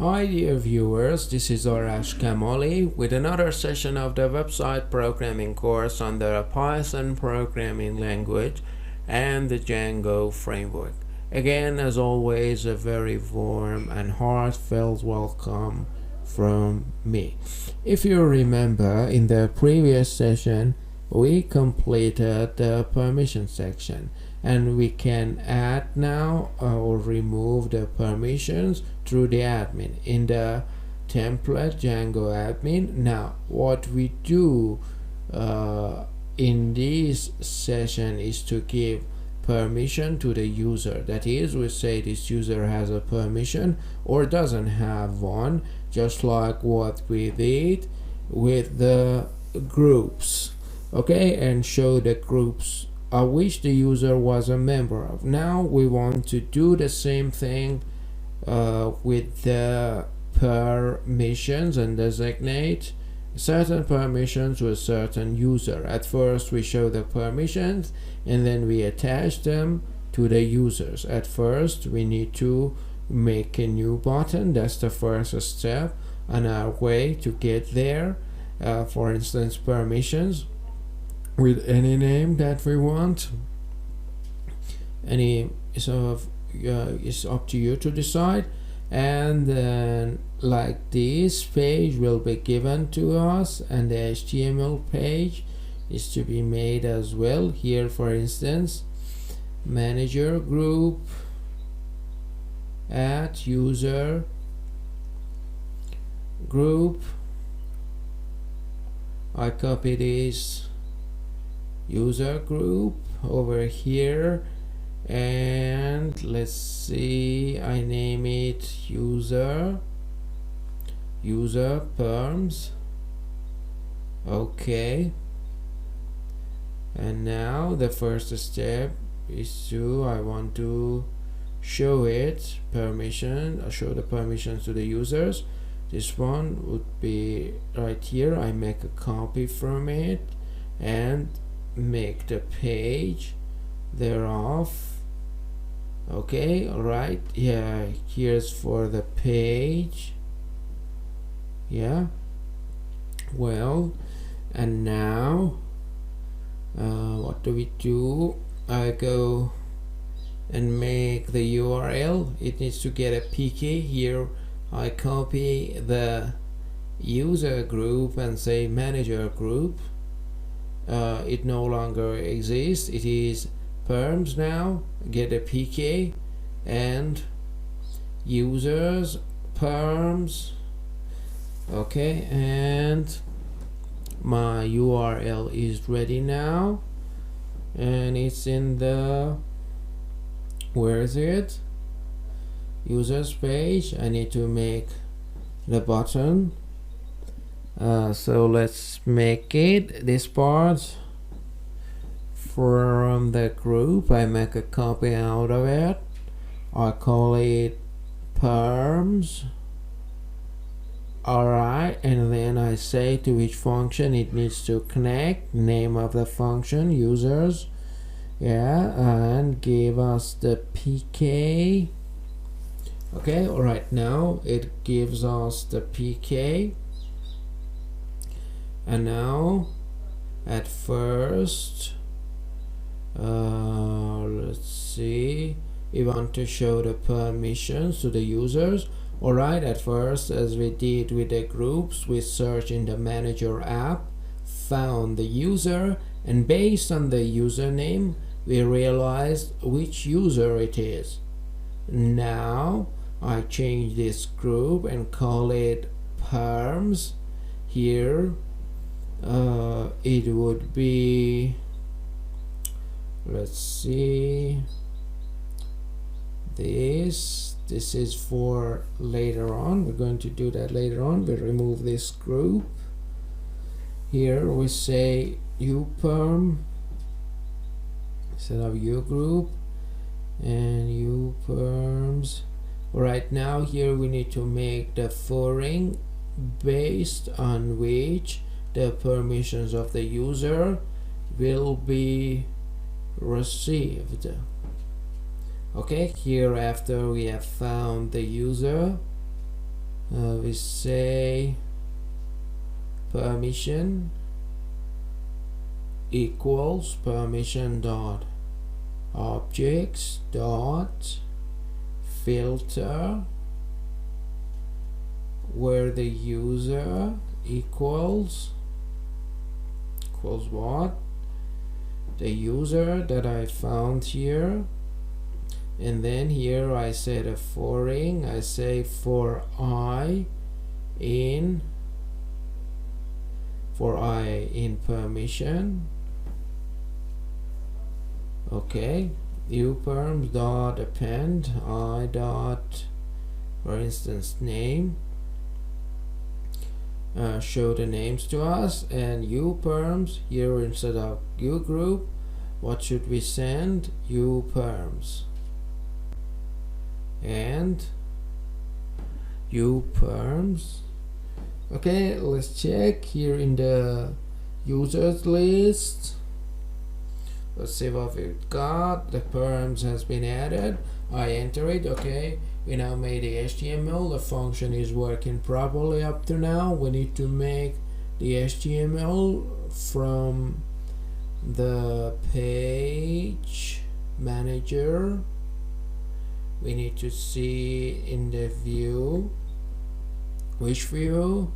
Hi dear viewers, this is Arash Kamali with another session of the website programming course on the Python programming language and the Django framework. Again, as always, a very warm and heartfelt welcome from me. If you remember, in the previous session we completed the permission section, and we can add now or remove the permissions through the admin in the template Django admin. Now what we do in this session is to give permission to the user. That is, we say this user has a permission or doesn't have one, just like what we did with the groups, okay, and show the groups of which the user was a member of. Now we want to do the same thing with the permissions and designate certain permissions to a certain user. At first we show the permissions and then we attach them to the users. At first we need to make a new button. That's the first step on our way to get there. For instance, permissions with any name that we want. Any it's up to you to decide. And then like this page will be given to us, and the HTML page is to be made as well. Here for instance, manager group at user group. I copy this user group over here, and let's see, I name it user perms. Okay, and now the first step is I want to show it permission. Show the permissions to the users. This one would be right here. I make a copy from it and make the page thereof. Okay, alright, yeah, here's for the page. Yeah, well, and now what do we do? I go and make the URL. It needs to get a PK. Here I copy the user group and say manager group. It no longer exists. It is perms now. Get a PK and users perms. Okay, and my URL is ready now, and it's in the, where is it, users page. I need to make the button. So let's make it this part from the group. I make a copy out of it. I call it perms. Alright, and then I say to which function it needs to connect, name of the function, users, yeah, and give us the PK. Okay, alright, now it gives us the PK. And now at first let's see, we want to show the permissions to the users. Alright, at first, as we did with the groups, we searched in the manager app, found the user, and based on the username we realized which user it is. Now I change this group and call it perms. Here it would be, let's see, this is for later on. We're going to do that later on. We remove this group. Here we say uperm instead of ugroup, and uperms. Right now here we need to make the foreign based on which the permissions of the user will be received. Okay, here after we have found the user, We say permission equals permission dot objects dot filter, where the user equals what? The user that I found here. And then here I set a foreign. I say for I in permission. Okay, uperms dot append I dot, for instance, name. Show the names to us, and uperms here instead of ugroup, what should we send? Uperms. And uperms. Okay, let's check here in the users list. Let's see what we've got. The perms has been added. I enter it. Okay, we now made the HTML. The function is working properly up to now. We need to make the HTML from the page manager. We need to see in the view, which view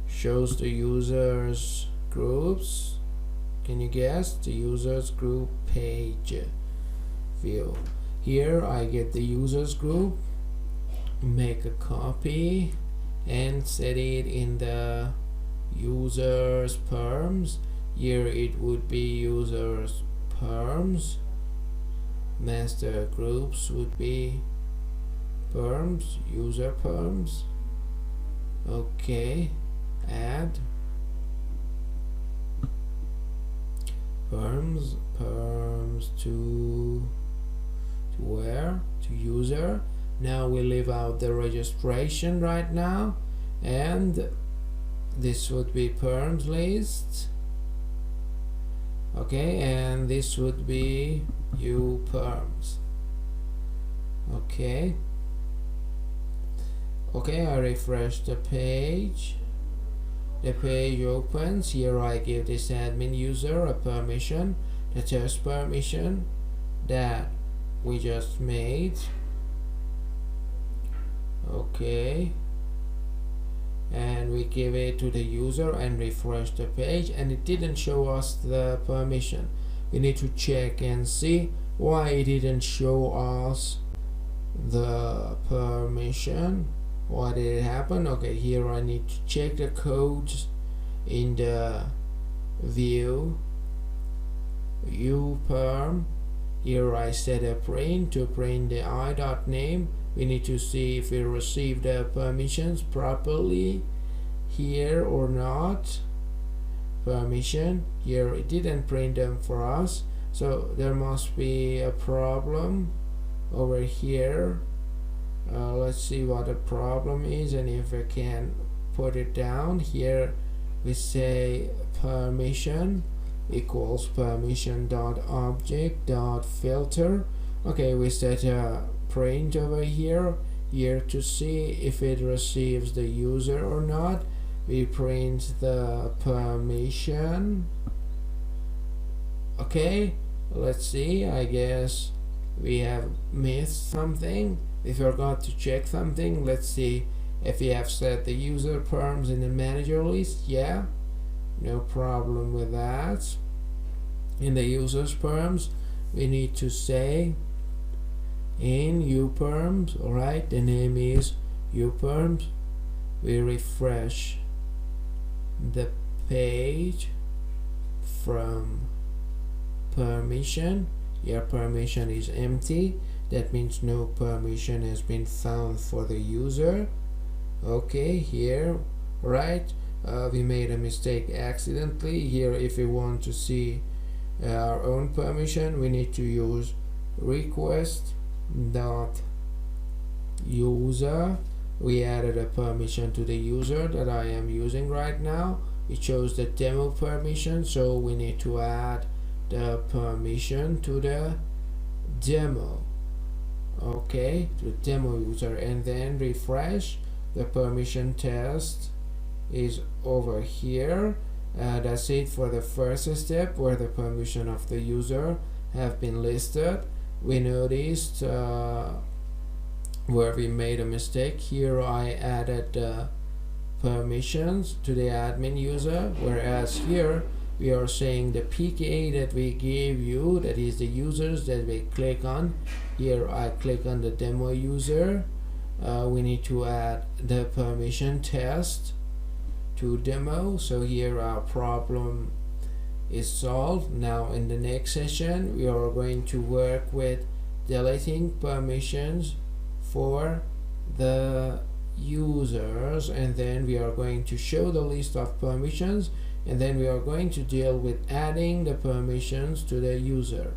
shows the users groups. Can you guess? The users group page view. Here I get the users group, make a copy and set it in the users perms. Here it would be users perms. Master groups would be perms, user perms. Okay, add perms to where? To user. Now we leave out the registration right now, and this would be perms list. Okay, and this would be uperms. Okay, I refresh the page. The page opens. Here I give this admin user a permission, the test permission that we just made. Okay, and we give it to the user and refresh the page, and it didn't show us the permission. We need to check and see why it didn't show us the permission. Why did it happen? Okay, here I need to check the codes in the view uperm. Here I set a print to print the i.name. We need to see if we received the permissions properly here or not. Permission, here it didn't print them for us, so there must be a problem over here. Let's see what the problem is, and if I can put it down. Here we say permission equals permission dot object dot filter. Okay, we set a print over here to see if it receives the user or not. We print the permission. Okay, let's see. I guess we have missed something. We forgot to check something. Let's see if we have set the user perms in the manager list. Yeah, no problem with that. In the users perms, we need to say in uperms. Alright, the name is uperms. We refresh the page from permission. Your permission is empty. That means no permission has been found for the user. Okay, here, right, we made a mistake accidentally. Here, if we want to see our own permission, we need to use request dot user. We added a permission to the user that I am using right now. We chose the demo permission, so we need to add the permission to the demo. Okay, to the demo user, and then refresh. The permission test is over here. That's it for the first step, where the permission of the user have been listed. We noticed where we made a mistake. Here I added permissions to the admin user, whereas here we are saying the PKA that we gave you, that is the users that we click on. Here I click on the demo user. We need to add the permission test to demo. So here our problem is solved. Now in the next session we are going to work with deleting permissions for the users, and then we are going to show the list of permissions, and then we are going to deal with adding the permissions to the user.